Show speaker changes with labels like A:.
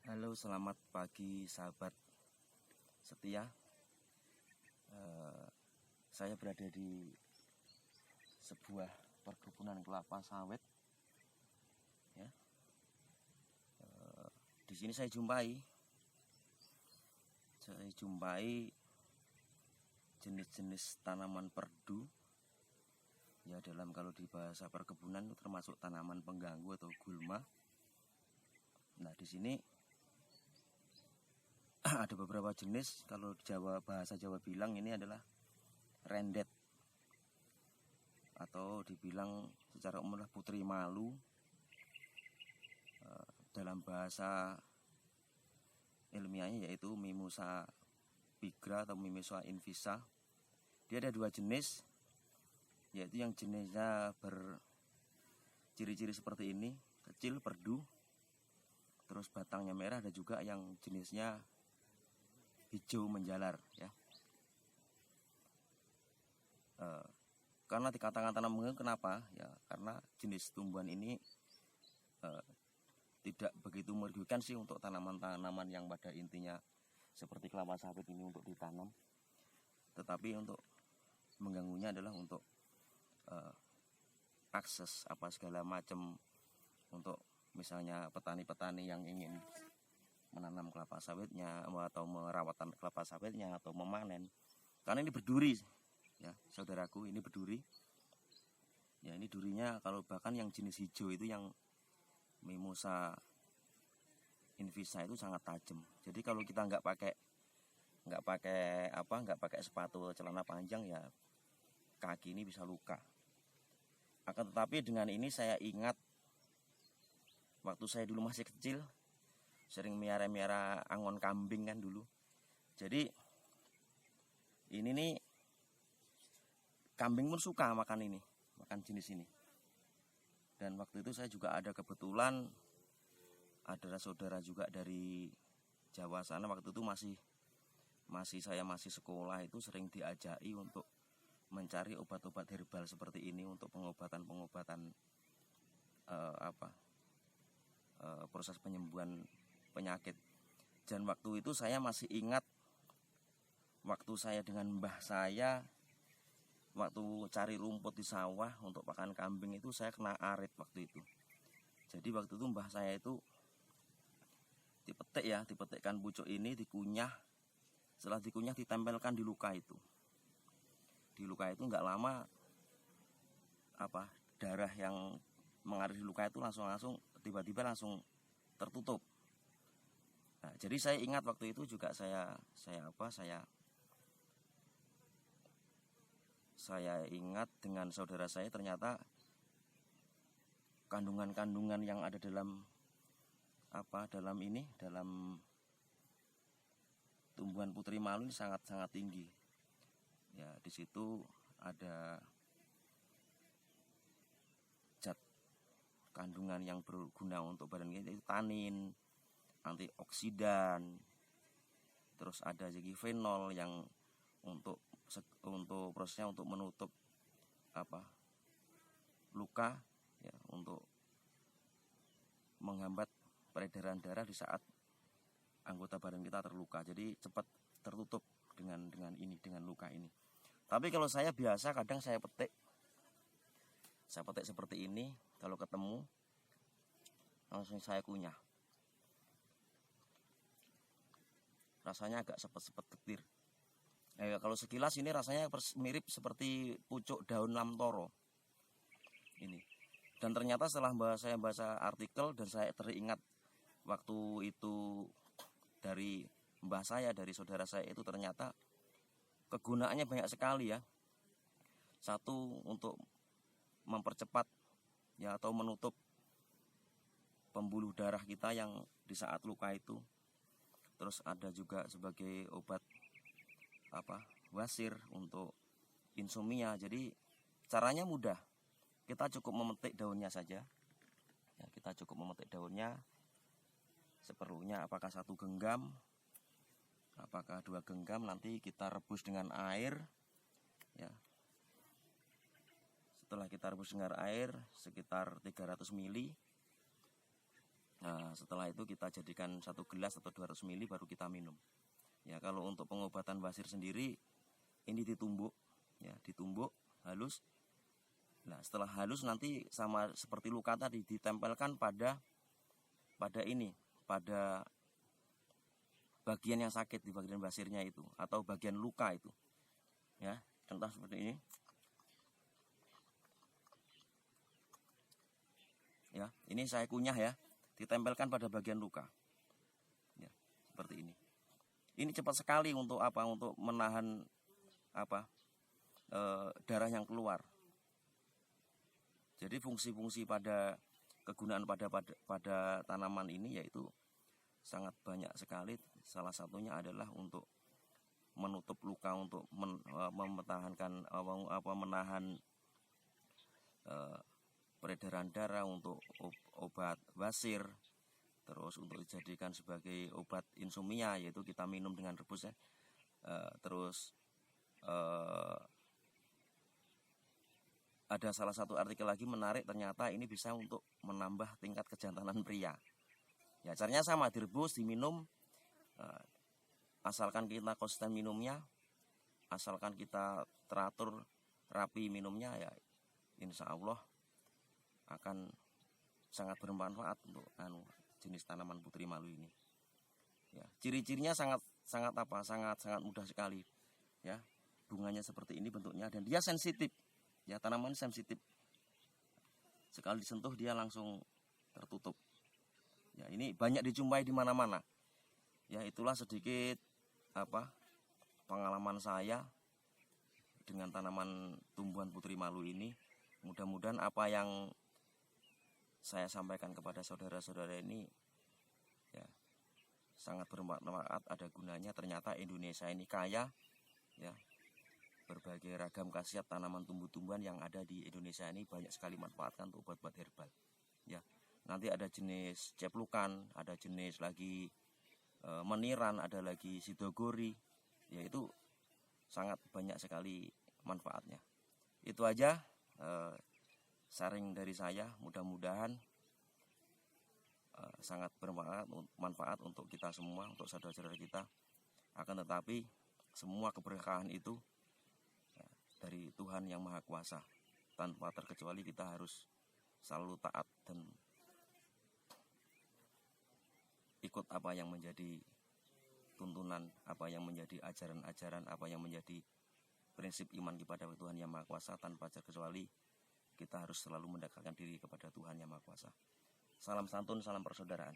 A: Halo, selamat pagi sahabat setia. Saya berada di sebuah perkebunan kelapa sawit. Ya, di sini saya jumpai jenis-jenis tanaman perdu. Ya, kalau di bahasa perkebunan itu termasuk tanaman pengganggu atau gulma. Nah, di sini ada beberapa jenis. Kalau bahasa Jawa bilang ini adalah rendet, atau dibilang secara umum putri malu. Dalam bahasa ilmiahnya yaitu Mimosa pigra atau Mimosa invisa. Dia ada dua jenis, yaitu yang jenisnya berciri-ciri seperti ini, kecil, perdu, terus batangnya merah. Ada juga yang jenisnya hijau menjalar, ya. Karena dikatakan tanam mengganggu, kenapa? Ya, karena jenis tumbuhan ini tidak begitu merugikan sih untuk tanaman-tanaman yang pada intinya seperti kelapa sawit ini untuk ditanam. Tetapi untuk mengganggunya adalah untuk akses segala macam, untuk misalnya petani-petani yang ingin menanam kelapa sawitnya atau merawat kelapa sawitnya atau memanen. Karena ini berduri, ya saudaraku, ini berduri. Ya, ini durinya kalau bahkan yang jenis hijau itu, yang Mimosa invisa itu sangat tajam. Jadi kalau kita nggak pakai sepatu celana panjang, ya kaki ini bisa luka. Akan tetapi dengan ini saya ingat waktu saya dulu masih kecil sering miara angon kambing kan dulu. Jadi ini nih, kambing pun suka makan jenis ini. Dan waktu itu saya juga ada kebetulan ada saudara juga dari Jawa sana. Waktu itu saya masih sekolah, itu sering diajaki untuk mencari obat-obat herbal seperti ini untuk pengobatan proses penyembuhan penyakit. Dan waktu itu saya masih ingat waktu saya dengan mbah saya waktu cari rumput di sawah untuk pakan kambing, itu saya kena arit waktu itu. Jadi waktu itu mbah saya itu dipetikkan pucuk ini, dikunyah. Setelah dikunyah ditempelkan di luka itu. Di luka itu nggak lama darah yang mengalir di luka itu langsung tiba-tiba langsung tertutup. Nah, jadi saya ingat waktu itu juga saya ingat dengan saudara saya, ternyata kandungan-kandungan yang ada dalam tumbuhan putri malu ini sangat-sangat tinggi. Ya, di situ ada zat kandungan yang berguna untuk badan kita, itu tanin, antioksidan, terus ada juga fenol yang untuk prosesnya untuk menutup luka, ya, untuk menghambat peredaran darah di saat anggota badan kita terluka. Jadi cepat tertutup dengan luka ini. Tapi kalau saya biasa kadang saya petik seperti ini, kalau ketemu langsung saya kunyah. Rasanya agak sepet-sepet getir. Kalau sekilas ini rasanya mirip seperti pucuk daun lamtoro ini. Dan ternyata setelah saya baca artikel dan saya teringat waktu itu dari mbah saya, dari saudara saya itu, ternyata kegunaannya banyak sekali, ya. Satu, untuk mempercepat, ya, atau menutup pembuluh darah kita yang di saat luka itu. Terus ada juga sebagai obat wasir untuk insomnia. Jadi caranya mudah. Kita cukup memetik daunnya saja. Ya, kita cukup memetik daunnya seperlunya, apakah 1 genggam, apakah 2 genggam, nanti kita rebus dengan air, ya. Setelah kita rebus dengan air sekitar 300 ml, Nah, setelah itu kita jadikan 1 gelas atau 200 ml baru kita minum. Ya, kalau untuk pengobatan basir sendiri ini ditumbuk, ya, ditumbuk halus. Nah, setelah halus nanti sama seperti luka tadi ditempelkan pada ini, pada bagian yang sakit di bagian basirnya itu atau bagian luka itu. Ya, contoh seperti ini. Ya, ini saya kunyah ya, ditempelkan pada bagian luka. Ya, seperti ini. Ini cepat sekali untuk apa? Untuk menahan apa? Darah yang keluar. Jadi fungsi-fungsi pada kegunaan pada tanaman ini yaitu sangat banyak sekali. Salah satunya adalah untuk menutup luka, untuk mempertahankan menahan peredaran darah, untuk obat basir, terus untuk dijadikan sebagai obat insomnia, yaitu kita minum dengan rebus ya. Terus ada salah satu artikel lagi menarik, ternyata ini bisa untuk menambah tingkat kejantanan pria. Ya, caranya sama, direbus, diminum, asalkan kita konsisten minumnya, asalkan kita teratur rapi minumnya, ya insya Allah akan sangat bermanfaat untuk jenis tanaman putri malu ini. Ya, ciri-cirinya sangat mudah sekali. Ya, bunganya seperti ini bentuknya dan dia sensitif. Ya, tanaman sensitif. Sekali disentuh dia langsung tertutup. Ya, ini banyak dijumpai di mana-mana. Ya, itulah sedikit pengalaman saya dengan tanaman tumbuhan putri malu ini. Mudah-mudahan apa yang saya sampaikan kepada saudara-saudara ini ya sangat bermanfaat, ada gunanya. Ternyata Indonesia ini kaya ya, berbagai ragam khasiat tanaman tumbuh-tumbuhan yang ada di Indonesia ini banyak sekali manfaatkan untuk obat-obat herbal. Ya, nanti ada jenis ceplukan, ada jenis lagi meniran, ada lagi sidogori, yaitu sangat banyak sekali manfaatnya. Itu aja sharing dari saya, mudah-mudahan sangat bermanfaat untuk kita semua, untuk saudara-saudara kita. Akan tetapi semua keberkahan itu ya, dari Tuhan yang Maha Kuasa. Tanpa terkecuali kita harus selalu taat dan ikut apa yang menjadi tuntunan, apa yang menjadi ajaran-ajaran, apa yang menjadi prinsip iman kepada Tuhan yang Maha Kuasa. Tanpa terkecuali kita harus selalu mendekatkan diri kepada Tuhan yang Maha Kuasa. Salam santun, salam persaudaraan.